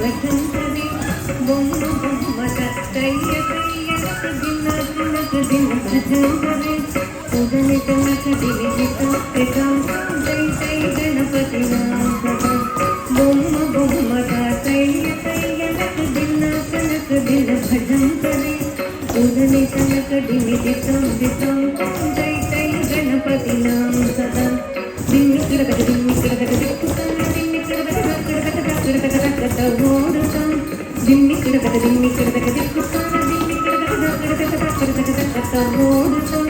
ಭಜಂತರೆ ಬೊಮ್ಮ ಬೊಮ್ಮದ ಕೈಯ ಕೈಯ ದಿನ ದಿನಕ ದಿನ ಭಜಂತರೆ ಉದನೆ ತನಕ ದಿನ ತೈ ತೈ ಗಣಪತಿ ನಾಮದ ಬೊಮ್ಮ ಬೊಮ್ಮದ ಕೈಯ ಕೈಯ ದಿನ ತನಕ ದಿನ ಭಜಂತರೆ ಉದನೆ ತನಕ ದಿನ ತೈ ತೈ ಗಣಪತಿ ನಾಮದ ದಿಮ್ಮಿ ಕಿಡಕಟ ದಿಮ್ಮಿ ಕಿಡಕಟ ದಿಮ್ಮಿ ಕಿಡಕಟ ಓಡುತ್ತಾ ದಿಮ್ಮಿ ಕಿಡಕಟ ದಿಮ್ಮಿ ಕಿಡಕಟ ದಿಮ್ಮಿ ಕಿಡಕಟ ಓಡುತ್ತಾ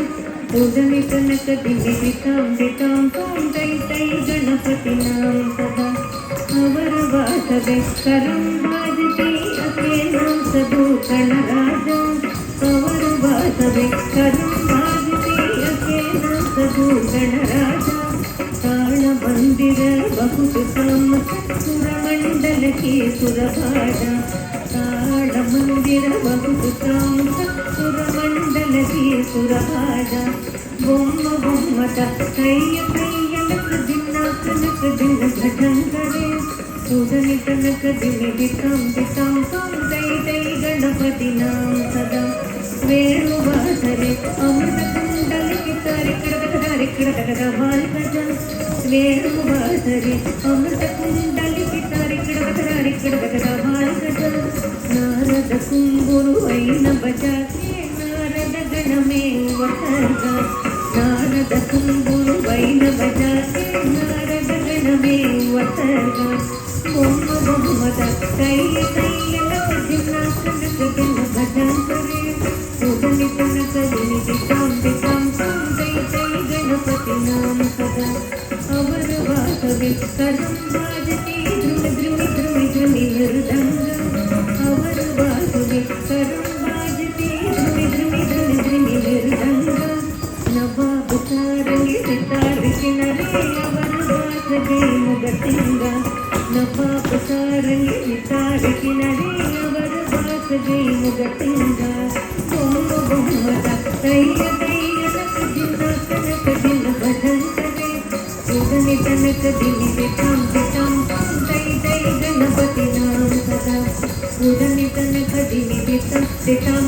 ಉದನೆ ತನಕ ದಿತಾಂ ತೈ ತೈ ಗಣಪತಿ ನಾಮ ಸದಾ ಅವರ ವಾಸವೆ ಕರಂ ಬಾಜತಿ ಅಕೆ ನಾಮ ಸದು ಗಣರಾಜ ಅವರ ವಾಸವೆ ಕರಂ ಬಾಜತಿ ಅಕೆ ನಾಮ ಸದು ಗಣರಾಜ ತಾಳ ಮಂದಿರ ಬಹುದು ಕಾಮ ಸುರಮಂಡಲ ಕಿ ಸುರಭಾಜ ತಾಳ ಮಂದಿರ ಬಹುದು ಕಾಮ ಸುರಮಂಡಲ ಕಿ ಸುರಭಾಜ ಬೊಮ್ಮ ಬೊಮ್ಮದ ಕೈಯ ಕೈಯ ದಿನ ಕನಕ ದಿನ ಭಜಂತರೆ ಉದನಿ ತನಕ ದಿತಾಂ ತೈ ತೈ ಗಣಪತಿ ನಾಮ ಸದಾ ವೇಣುವಾಸರೆ ಅಮೃತ ಕುಂಡಲಿಕೆ ತಾರೆ ಕಿಡಕಟ ಬಾಲ್ಕಜ ವೇಣುವಾಸರೆ ಅಮೃತ ಕುಂಡಲಿಕೆ ತಾರೆ ಕಿಡಕಟ ಬಾಲ್ಕಜ ನಾರದ ಕುಂಗುರು ಐನ ಬಜಾಕೆ ನಾರದ ಗಣಮೇ ವಸರ್ಗ ನಾರದ ಕುಂಗುರು ಐನ ಬಜಾಕೆ ನಾರದ ಗಣಮೇ ವಸರ್ಗ ಬೊಮ್ಮ ಬೊಮ್ಮದ ಕೈಯ ಕೈಯ ದಿನ ಕನಕ ದಿನ ಭಜಂತರೆ ಉದನಿ ತನಕ ದಿತಾಂ ತೈ ತೈ ಗಣಪತಿ ನಾಮ ಸದಾ ಅವರ ವಾಸವೆ ಕರಂ ಬಾಜತಿ ಧ್ರುವಿ ಮೃದಂಗ ಅವರ ವಾಸವೆ ಕರಂ ಬಾಜತಿ ಧ್ರುವಿ ಮೃದಂಗ ನವಾಬ ಸಾರಂಗಿ ಸಿತಾರಿಸಿನರೇ ಅವರ ವಾಸಗೆ ಮುಗತಿಂಗ ನವಾಬ ಸಾರಂಗಿ ಸಿತಾರಿಸಿನರೇ ಅವರ ವಾಸಗೆ ಮುಗತಿಂಗ ಬೊಮ್ಮ ಬೊಮ್ಮದ ಕೈಯ ಕೈಯ ದಿನ ಕನಕ ದಿನ ಭಜಂತರೆ ಉದನಿ ತನಕ ದಿತಾಂ ತೈ ತೈ ಗಣಪತಿ ನಾಮ ಸದಾ ಉದನಿ ತನಕ ದಿತಾಂ